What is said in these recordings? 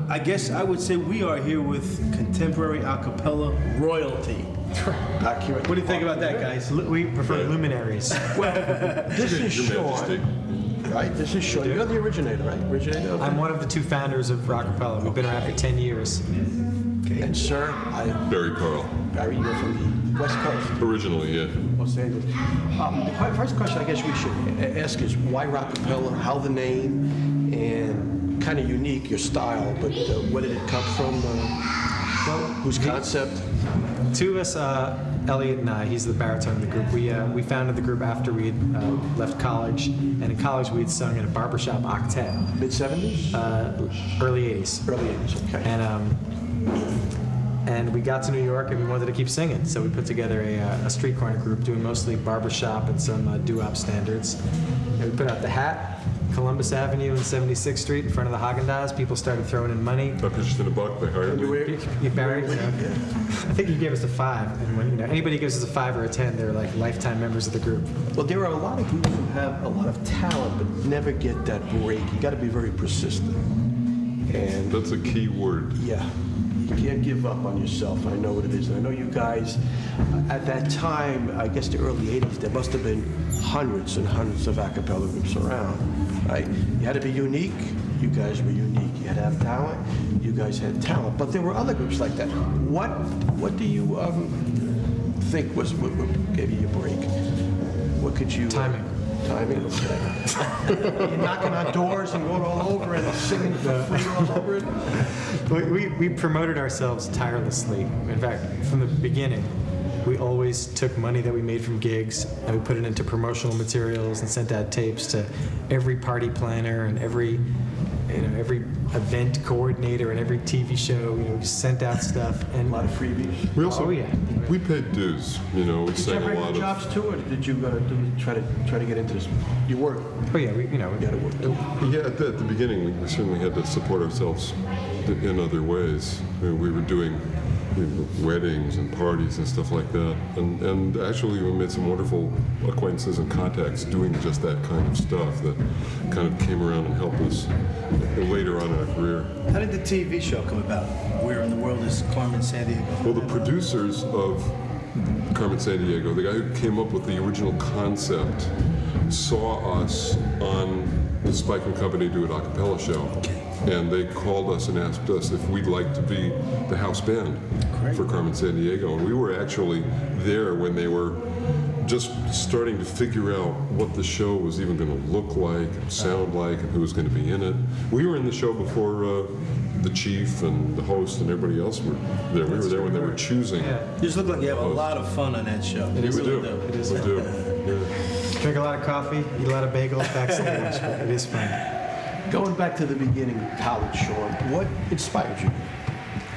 I guess I would say we are here with contemporary acapella royalty. Accurate. What do you think about that, guys? We prefer luminaries. This is Sean, right? This is Sean. You're the originator, right? Originator. Okay. I'm one of the two founders of Rockapella. We've been around for 10 years. Okay. And sir, Barry Carl. Barry, you're from the West Coast. Originally, yeah. Los Angeles. The first question I guess we should ask is why Rockapella? How the name? And kind of unique your style, but where did it come from? Whose concept? Two of us, Elliot and I, he's the baritone of the group. We founded the group after we had left college, and in college we had sung in a barbershop octet. Mid 70s? Early 80s. Early 80s. Okay. And we got to New York and we wanted to keep singing, so we put together a street corner group doing mostly barbershop and some doo-wop standards. And we put out the Hat, Columbus Avenue and 76th Street in front of the Haagen-Dazs. People started throwing in money. I pitched in $1. They hired me. You Barry, I think you gave us a 5, and when anybody gives us a 5 or a 10, they're like lifetime members of the group. Well, there are a lot of groups who have a lot of talent but never get that break. You got to be very persistent. And That's a key word. yeah, you can't give up on yourself. I know what it is. And I know you guys, at that time, I guess the early 80s, there must have been hundreds and hundreds of a cappella groups around, right? You had to be unique. You guys were unique. You had to have talent. You guys had talent. But there were other groups like that. What do you think was what gave you a break? What could you... Timing. Timing? Okay. You're knocking on doors and going all over and singing for free all over it? We promoted ourselves tirelessly. In fact, from the beginning, we always took money that we made from gigs and we put it into promotional materials and sent out tapes to every party planner and every event coordinator and every TV show. We sent out stuff and A lot of freebies. We also, Oh, yeah. we paid dues. We Did you sang have a regular lot of... jobs too, or did you try to get into this? You worked. oh yeah, we You had to work. Yeah, at the beginning, we certainly had to support ourselves in other ways. We were doing weddings and parties and stuff like that. And actually, we made some wonderful acquaintances and contacts doing just that kind of stuff that kind of came around and helped us later on in our career. How did the TV show come about? Where in the World Is Carmen Sandiego? Well, the producers of Carmen Sandiego, the guy who came up with the original concept, saw us on the Spike and Company do an a cappella show. And they called us and asked us if we'd like to be the house band for Carmen Sandiego. And we were actually there when they were just starting to figure out what the show was even going to look like, sound like, and who was going to be in it. We were in the show before the chief and the host and everybody else were there. We were there when they were choosing. yeah. You just look like you have a lot of fun on that show. We You do. really It is We fun. do. Yeah. Drink a lot of coffee, eat a lot of bagels backstage. But it is fun. Going back to the beginning, college, Sean, what inspired you?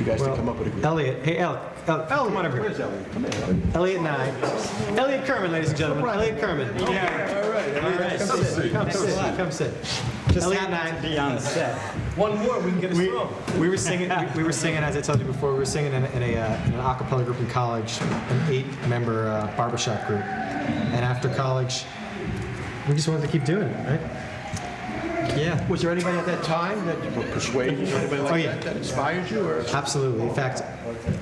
You guys to come up with a group? Elliot, hey Elliot, come on over here. Where's Elliot? Come here, Elliot. Elliot and I. Elliot Kerman, ladies and gentlemen. Elliot Kerman. Yeah. All right. All right. Come sit. Elliot and I. Be on set. One more, we can get us through. We were singing. We were singing, as I told you before. We were singing in an a cappella group in college, an 8-member barbershop group. And after college, we just wanted to keep doing it, right? Yeah. Was there anybody at that time that persuaded you, or anybody like yeah. that inspired you? Or? Absolutely. In fact,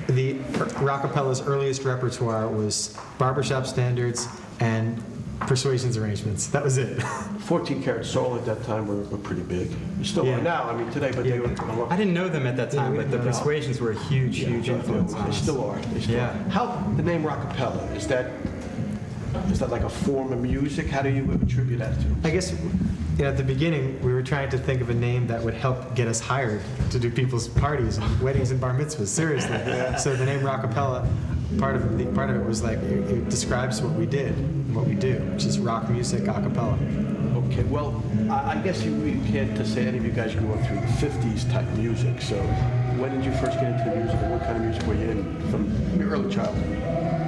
the Rockapella's earliest repertoire was barbershop standards and persuasions arrangements. That was it. 14 karat soul at that time were pretty big. They still Yeah. are now, I mean, today, but they were I didn't know them at that time, we but the didn't know. Persuasions were a huge influence on They us. still are. They still Yeah. are. How, the name Rockapella, is that like a form of music? How do you attribute that to? I guess at the beginning, we were trying to think of a name that would help get us hired to do people's parties and weddings and bar mitzvahs. Seriously. So the name Rockapella, part of it was like it describes what we did, and what we do, which is rock music a cappella. Okay, well, I guess you can't say any of you guys grew up through the 50s type music, so when did you first get into the music, and what kind of music were you in from your early childhood?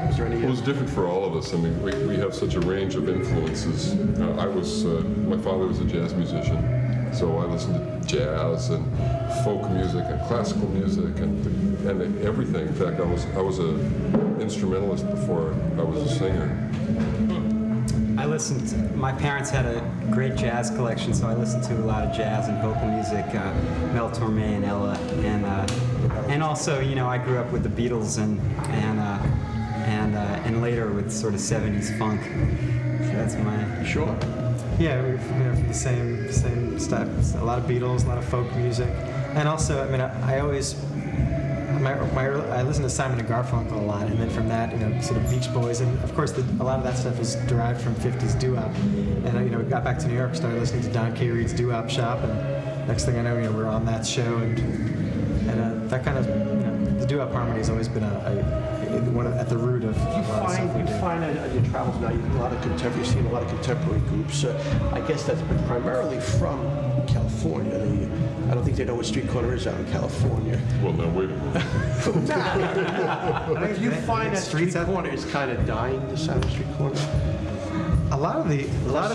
Was there any... It was different for all of us. I mean, we have such a range of influences. My father was a jazz musician, so I listened to jazz and folk music and classical music and everything. In fact, I was an instrumentalist before I was a singer. I My parents had a great jazz collection, so I listened to a lot of jazz and vocal music, Mel Torme and Ella, and also, I grew up with the Beatles and later with sort of 70s funk. So that's my... Sure. Yeah, we're from the same stuff. A lot of Beatles, a lot of folk music, and also, I always. I listened to Simon and Garfunkel a lot, and then from that, sort of Beach Boys, and of course, a lot of that stuff is derived from '50s doo-wop. And we got back to New York, started listening to Don K. Reed's doo-wop shop, and next thing I know, we're on that show, and that kind of, the doo-wop harmony has always been at the root of a lot of stuff we do. You find on your travels now, you've seen a lot of contemporary groups. I guess that's been primarily from California. I don't think they know what street corner is out in California. Well, now wait a minute. Do you find that street corner is kind of dying, the sound of street corner? A lot of the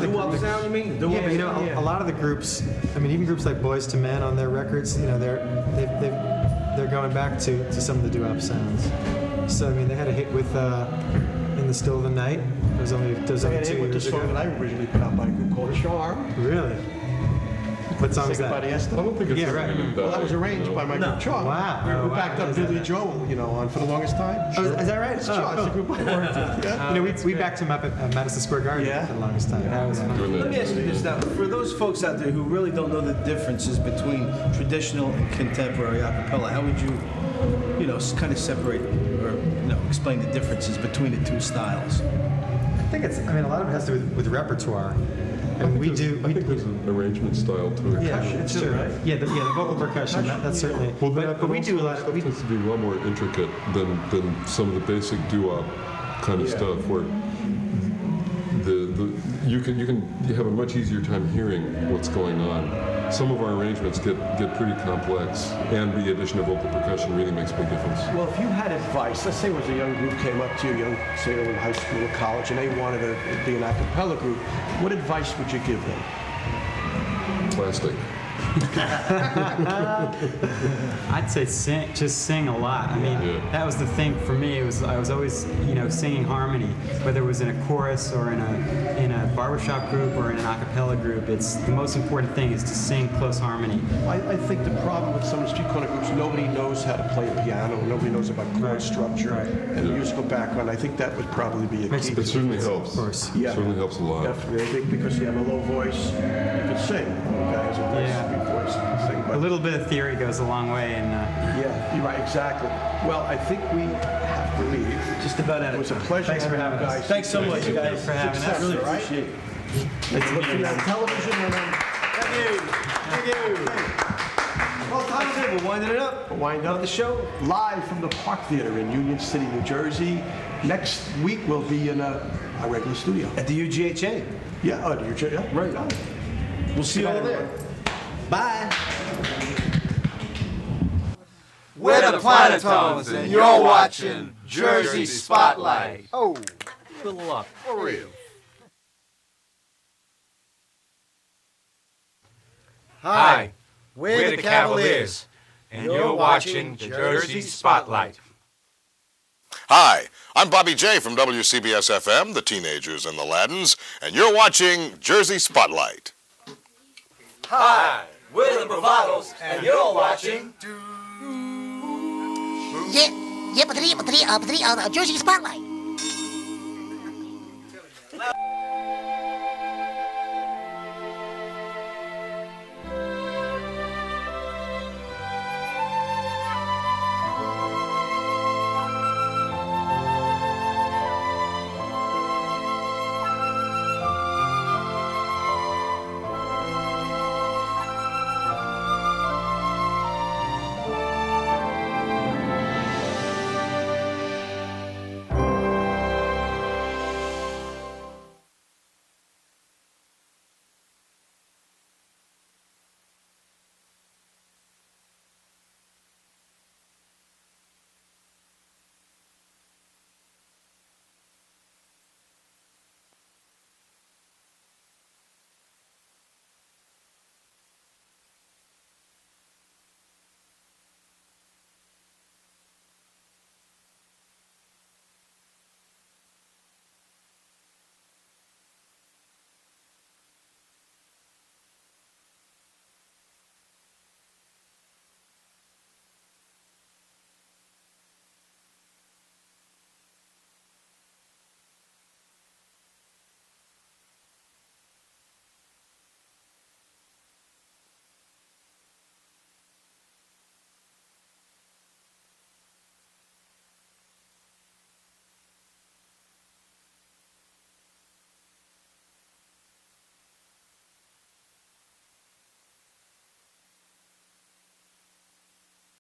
doo-wop sound, you mean? Yeah, but a lot of the groups. Even groups like Boys to Men on their records, they're going back to some of the doo-wop sounds. So they had a hit with In the Still of the Night. It was only 2 years ago. That I originally put out by a group called Charm. Really? What song is that? I don't think it's Well, that was arranged by my group Charm. Wow. We backed up Billy Joel, on for the longest time. Oh, is that right? It's Charm. It's the group I worked with. Yeah. We backed him up at Madison Square Garden for the longest time. That was fun. Let me ask you this now. For those folks out there who really don't know the differences between traditional and contemporary a cappella, how would you, kind of separate or explain the differences between the two styles? I think it's. A lot of it has to do with repertoire. And I think there's an arrangement style to it. Yeah, it's true. Right? Yeah, the vocal percussion. That's certainly. Well, but we do a lot. Stuff tends to be a lot more intricate than some of the basic doo-wop kind of stuff, where you have a much easier time hearing what's going on. Some of our arrangements get pretty complex, and the addition of vocal percussion really makes a big difference. Well, if you had advice, let's say it was a young group came up to you, say they were in high school or college, and they wanted to be an a cappella group, what advice would you give them? Plastic. I'd say sing a lot. That was the thing for me. I was always, singing harmony, whether it was in a chorus or in a barbershop group or in an a cappella group. It's the most important thing is to sing close harmony. I think the problem with some of the street corner groups, nobody knows how to play a piano, nobody knows about chord structure and musical background. I think that would probably be a key. It certainly helps. Of course. Yeah. It certainly helps a lot. Definitely. I think because you have a low voice, you can sing. The guy has a nice sweet voice, you can sing. But A little bit of theory goes a long way, and yeah, you're right, exactly. Well, I think we have to leave. Just about out It of was a time. pleasure Thanks for having you having us. guys. Thanks so much, you guys. for having us. Really Right? appreciate it. It's looking on television and on... Thank you. Well, time is it. We're winding it up. Wind up the show. live from the Park Theater in Union City, New Jersey. Next week we'll be in our regular studio. At the UGHA. Yeah, the UGHA. Yeah. Right. We'll see you all there. Bye. We're the Planetones, and you're watching Jersey Spotlight. Oh, good luck. For real. Hi, we're the Cavaliers, and you're watching Jersey Spotlight. Hi, I'm Bobby J from WCBS FM, the Teenagers and the Laddins, and you're watching Jersey Spotlight. Hi, we're the Bravados, and you're watching Yeah, Petillo, Jersey Spotlight.